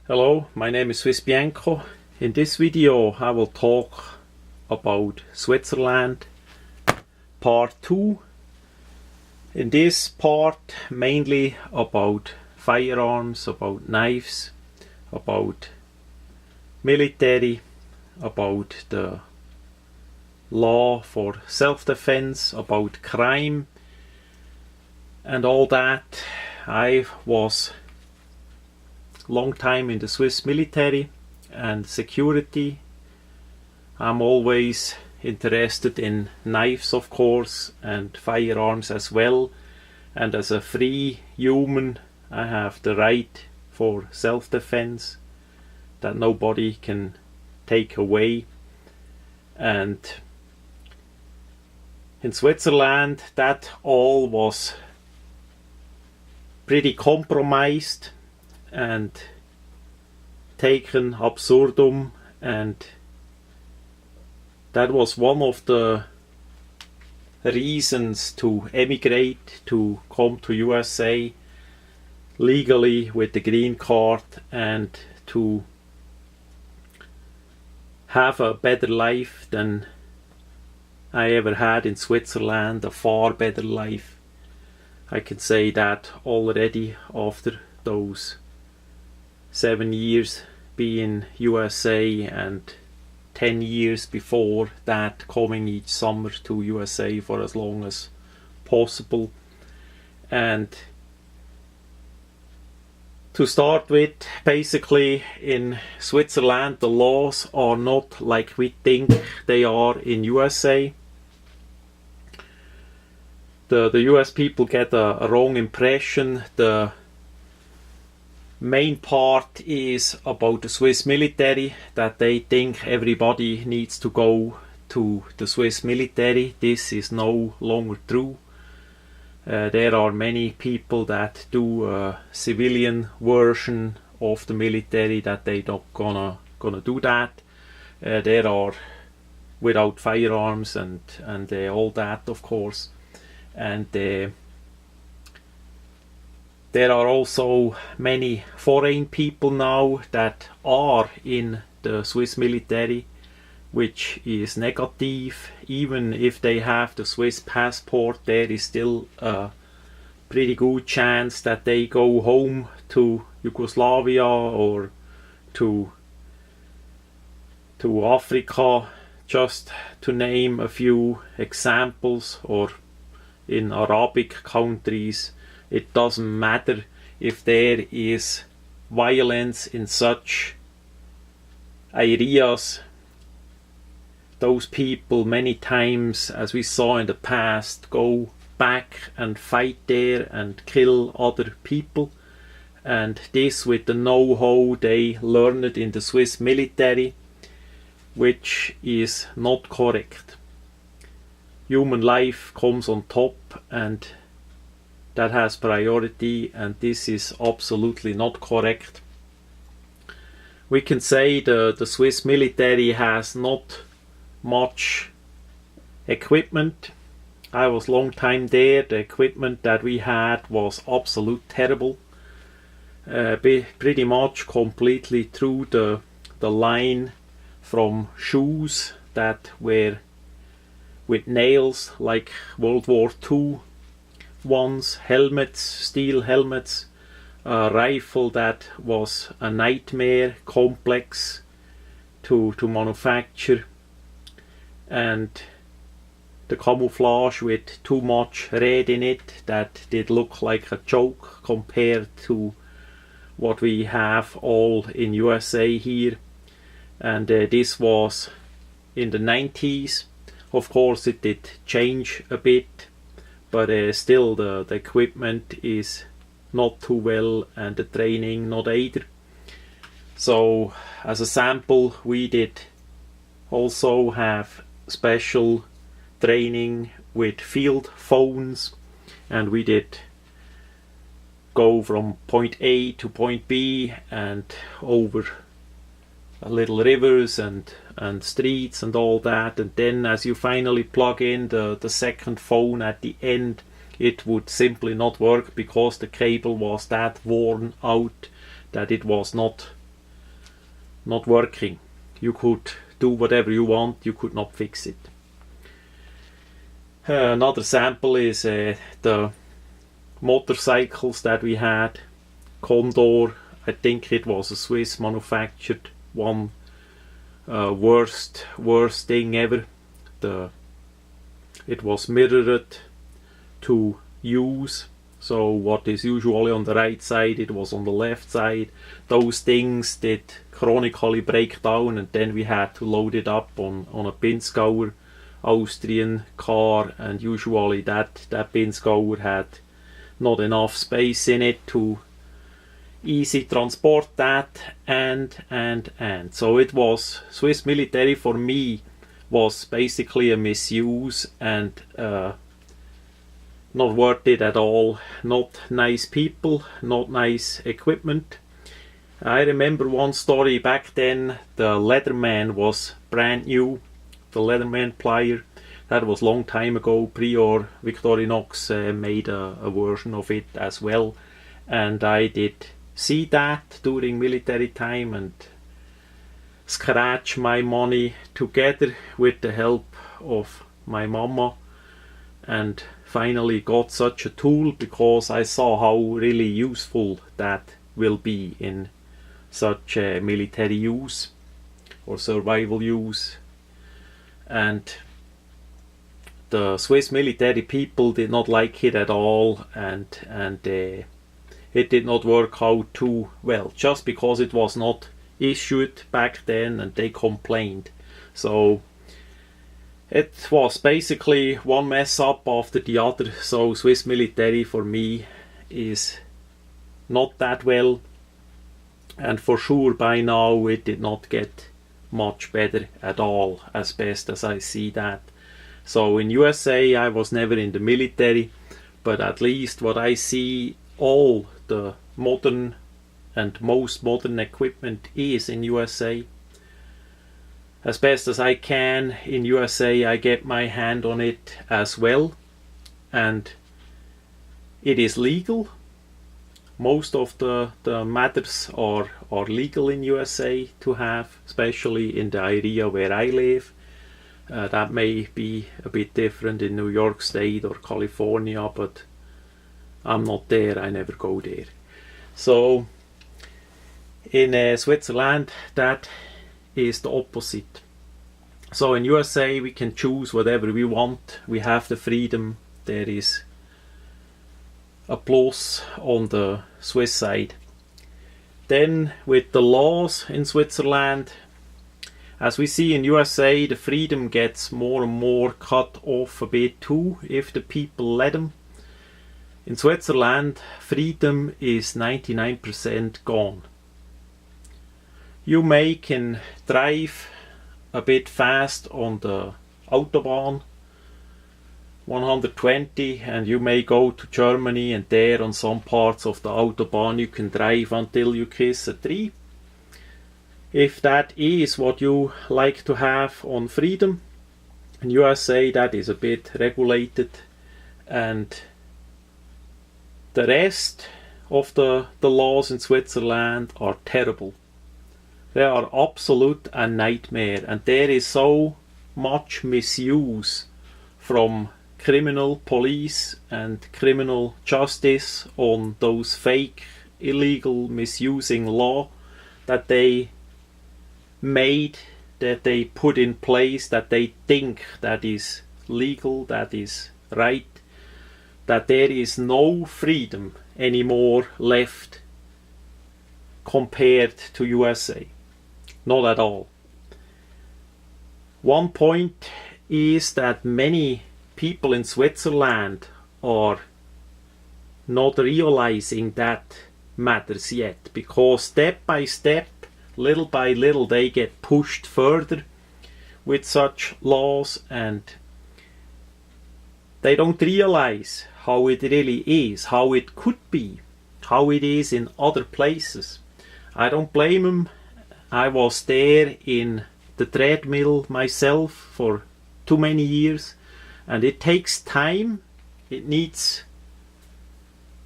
Hello, my name is Swiss Bianco. In this video I will talk about Switzerland part 2. In this part mainly about firearms, about knives, about military, about the law for self-defense, about crime and all that. I was long time in the Swiss military and security. I'm always interested in knives, of course, and firearms as well. And as a free human, I have the right for self-defense that nobody can take away. And in Switzerland, that all was pretty compromised and taken absurdum, and that was one of the reasons to emigrate, to come to USA legally with the green card and to have a better life than I ever had in Switzerland, a far better life. I can say that already after those 7 years being USA and 10 years before that coming each summer to USA for as long as possible. And to start with, basically in Switzerland the laws are not like we think they are in USA. The US people get a wrong impression. The main part is about the Swiss military, that they think everybody needs to go to the Swiss military. This is no longer true. There are many people that do a civilian version of the military, that they not gonna do that. There are without firearms and all that, of course. And there are also many foreign people now that are in the Swiss military, which is negative. Even if they have the Swiss passport, there is still a pretty good chance that they go home to Yugoslavia or to Africa, just to name a few examples, or in Arabic countries. It doesn't matter if there is violence in such areas. Those people many times, as we saw in the past, go back and fight there and kill other people. And this with the know-how they learned in the Swiss military, which is not correct. Human life comes on top, and that has priority, and this is absolutely not correct. We can say the Swiss military has not much equipment. I was long time there. The equipment that we had was absolute terrible. Pretty much completely through the line, from shoes that were with nails like World War II ones, helmets, steel helmets, a rifle that was a nightmare complex to manufacture, and the camouflage with too much red in it that did look like a joke compared to what we have all in USA here. And this was in the 90s. Of course it did change a bit, but still the equipment is not too well, and the training not either. So as a sample, we did also have special training with field phones, and we did go from point A to point B and over little rivers and streets and all that, and then as you finally plug in the second phone at the end, it would simply not work because the cable was that worn out that it was not not working. You could do whatever you want, you could not fix it. Another sample is the motorcycles that we had. Condor, I think it was a Swiss manufactured one. Worst thing ever. It was mirrored to use, so what is usually on the right side, it was on the left side. Those things did chronically break down, and then we had to load it up on a Pinzgauer Austrian car, and usually that Pinzgauer had not enough space in it to easy transport that, and so it was Swiss military for me was basically a misuse, and not worth it at all. Not nice people, not nice equipment. I remember one story back then. The Leatherman was brand new, the Leatherman plier. That was long time ago. Prior Victorinox made a version of it as well, and I did see that during military time and scratch my money together with the help of my mama, and finally got such a tool because I saw how really useful that will be in such military use or survival use. And the Swiss military people did not like it at all, and it did not work out too well, just because it was not issued back then and they complained. So it was basically one mess up after the other. So Swiss military for me is not that well, and for sure by now it did not get much better at all, as best as I see that. So in USA I was never in the military, but at least what I see, all the modern and most modern equipment is in USA. As best as I can in USA I get my hand on it as well, and it is legal. Most of the matters are legal in USA to have, especially in the area where I live. That may be a bit different in New York State or California, but I'm not there, I never go there. So in Switzerland that is the opposite. So in USA we can choose whatever we want, we have the freedom, there is a plus on the Swiss side. Then with the laws in Switzerland, as we see in USA, the freedom gets more and more cut off a bit too, if the people let them. In Switzerland, freedom is 99% gone. You can drive a bit fast on the Autobahn, 120, and you may go to Germany, and there on some parts of the Autobahn you can drive until you kiss a tree. If that is what you like to have on freedom, in USA that is a bit regulated, and the rest of the laws in Switzerland are terrible. They are absolute a nightmare, and there is so much misuse from criminal police and criminal justice on those fake, illegal, misusing law that they made, that they put in place, that they think that is legal, that is right, that there is no freedom anymore left compared to USA. Not at all. One point is that many people in Switzerland are not realizing that matters yet, because step by step, little by little, they get pushed further with such laws, and they don't realize how it really is, how it could be, how it is in other places. I don't blame them. I was there in the treadmill myself for too many years, and it takes time. It needs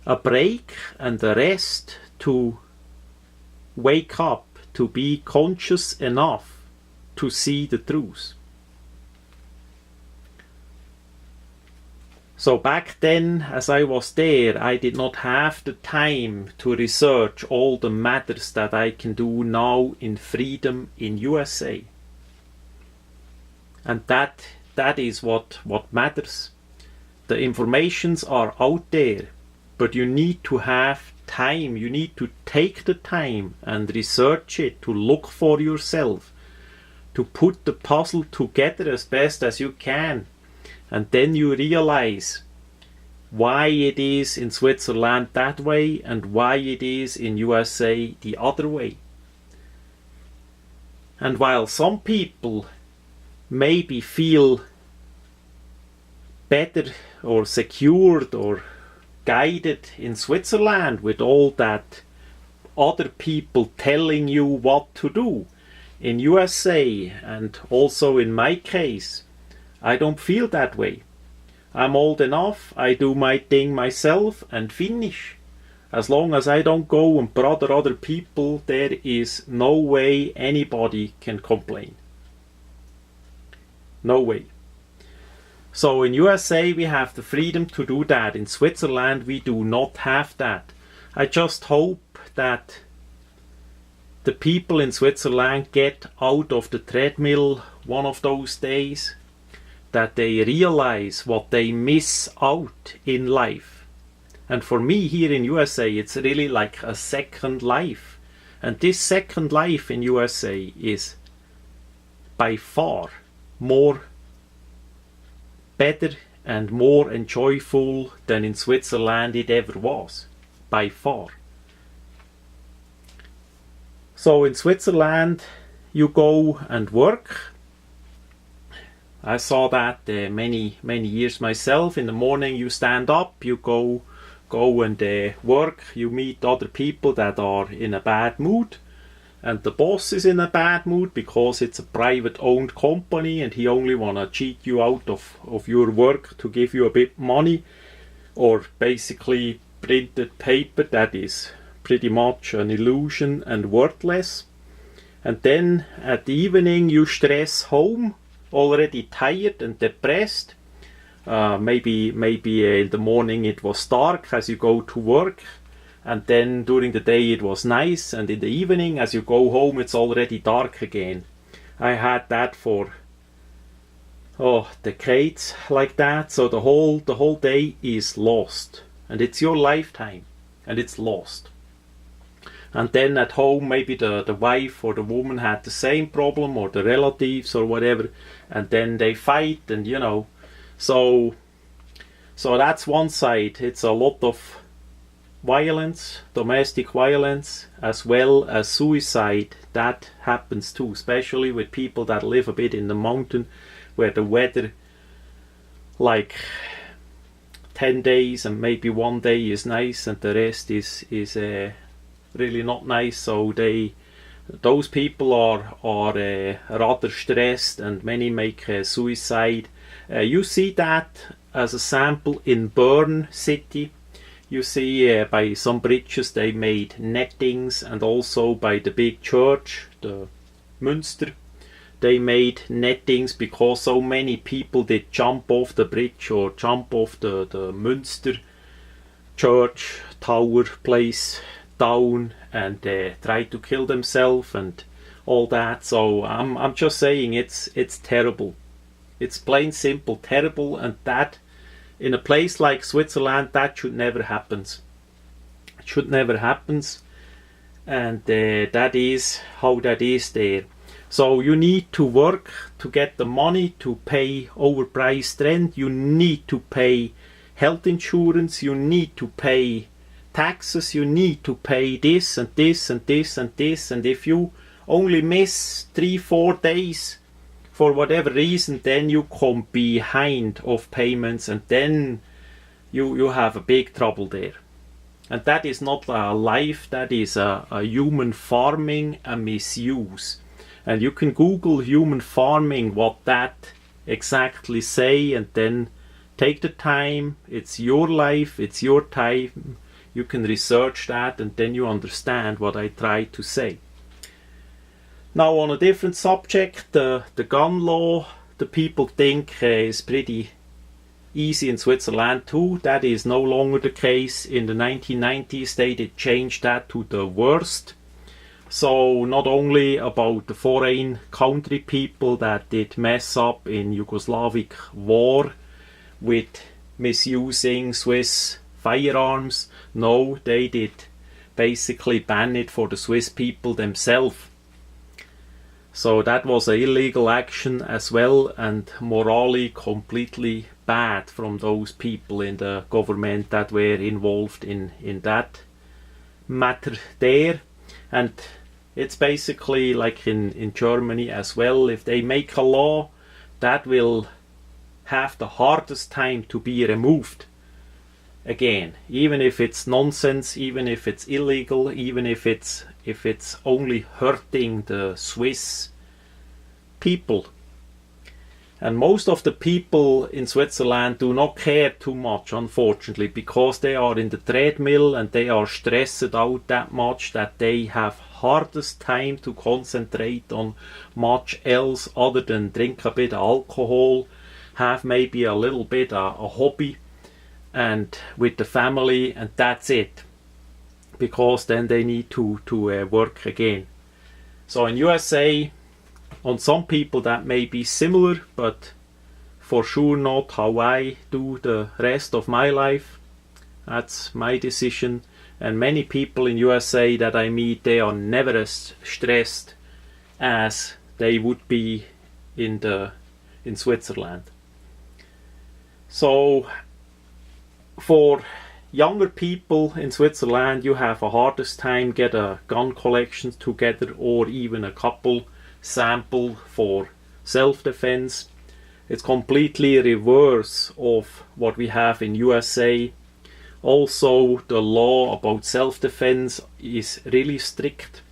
a break and a rest to wake up to be conscious enough to see the truth. So back then, as I was there, I did not have the time to research all the matters that I can do now in freedom in USA. And that is what matters. The informations are out there, but you need to have time. You need to take the time and research it, to look for yourself, to put the puzzle together as best as you can. And then you realize why it is in Switzerland that way and why it is in USA the other way. And while some people maybe feel better or secured or guided in Switzerland with all that other people telling you what to do, in USA and also in my case, I don't feel that way. I'm old enough, I do my thing myself and finish. As long as I don't go and bother other people, there is no way anybody can complain. No way. So in USA we have the freedom to do that. In Switzerland we do not have that. I just hope that the people in Switzerland get out of the treadmill one of those days, that they realize what they miss out in life. And for me here in USA, it's really like a second life. And this second life in USA is by far more better and more enjoyable than in Switzerland it ever was. By far. So in Switzerland, you go and work. I saw that many years myself. In the morning you stand up, you go and work. You meet other people that are in a bad mood, and the boss is in a bad mood because it's a private owned company and he only wanna cheat you out of your work to give you a bit money, or basically printed paper that is pretty much an illusion and worthless. And then at the evening you stress home, already tired and depressed. Maybe in the morning it was dark as you go to work, and then during the day it was nice, and in the evening as you go home it's already dark again. I had that for decades like that. So the whole day is lost, and it's your lifetime and it's lost. And then at home maybe the wife or the woman had the same problem, or the relatives or whatever, and then they fight, and you know. So that's one side. It's a lot of violence, domestic violence, as well as suicide. That happens too, especially with people that live a bit in the mountain, where the weather, like 10 days and maybe one day is nice and the rest is really not nice. So those people are rather stressed, and many make suicide. You see that as a sample in Bern city. You see by some bridges they made nettings, and also by the big church, the Münster, they made nettings because so many people did jump off the bridge or jump off the Münster church tower place down and try to kill themselves and all that. So I'm just saying it's terrible. It's plain simple terrible, and that in a place like Switzerland that should never happen. It should never happen, and that is how that is there. So you need to work to get the money to pay overpriced rent. You need to pay health insurance. You need to pay taxes. You need to pay this and this and this and this. And if you only miss 3-4 days for whatever reason, then you come behind of payments, and then you have a big trouble there. And that is not a life, that is a human farming, a misuse. And you can Google human farming, what that exactly say, and then take the time. It's your life, it's your time. You can research that, and then you understand what I try to say. Now on a different subject, the gun law, the people think is pretty easy in Switzerland too. That is no longer the case. In the 1990s they did change that to the worst. So not only about the foreign country people that did mess up in Yugoslavic war with misusing Swiss firearms, no, they did basically ban it for the Swiss people themselves. So that was an illegal action as well, and morally completely bad from those people in the government that were involved in that matter there. And it's basically like in Germany as well. If they make a law, that will have the hardest time to be removed again, even if it's nonsense, even if it's illegal, even if it's only hurting the Swiss people. And most of the people in Switzerland do not care too much, unfortunately, because they are in the treadmill and they are stressed out that much that they have hardest time to concentrate on much else other than drink a bit of alcohol, have maybe a little bit a hobby and with the family, and that's it, because then they need to work again. So in USA, on some people that may be similar, but for sure not how I do the rest of my life. That's my decision. And many people in USA that I meet, they are never as stressed as they would be in Switzerland. So for younger people in Switzerland, you have a hardest time get a gun collection together, or even a couple sample for self-defense. It's completely reverse of what we have in USA. Also, the law about self-defense is really strict.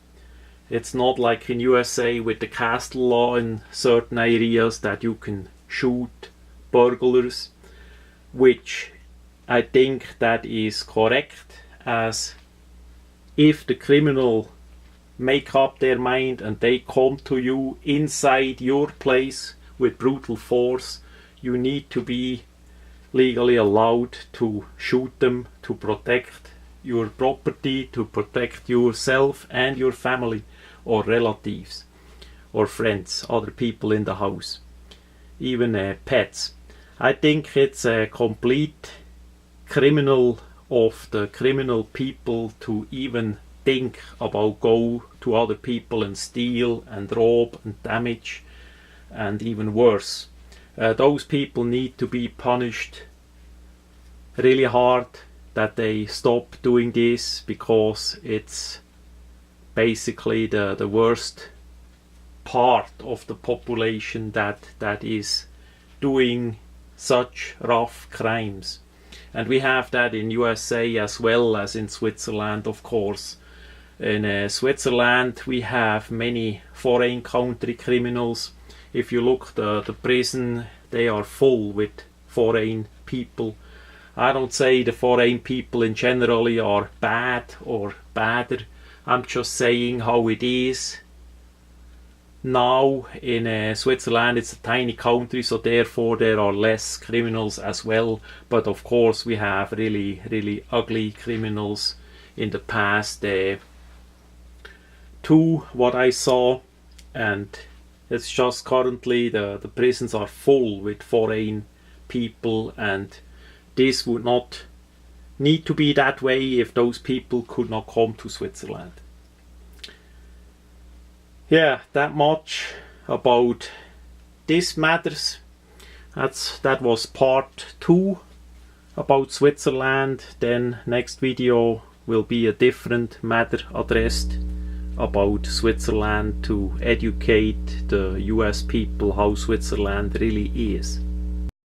It's not like in USA with the castle law in certain areas that you can shoot burglars, which I think that is correct, as if the criminal make up their mind and they come to you inside your place with brutal force, you need to be legally allowed to shoot them, to protect your property, to protect yourself and your family or relatives or friends, other people in the house, even pets. I think it's a complete criminal of the criminal people to even think about go to other people and steal and rob and damage, and even worse. Those people need to be punished really hard, that they stop doing this, because it's basically the worst part of the population that is doing such rough crimes. And we have that in USA as well as in Switzerland, of course. In Switzerland we have many foreign country criminals. If you look the prison, they are full with foreign people. I don't say the foreign people in generally are bad or badder. I'm just saying how it is. Now in Switzerland, it's a tiny country, so therefore there are less criminals as well. But of course we have really ugly criminals in the past too, what I saw. And it's just currently the prisons are full with foreign people, and this would not need to be that way if those people could not come to Switzerland. Yeah, that much about this matters. That was part 2 about Switzerland. Then next video will be a different matter addressed about Switzerland, to educate the US people how Switzerland really is.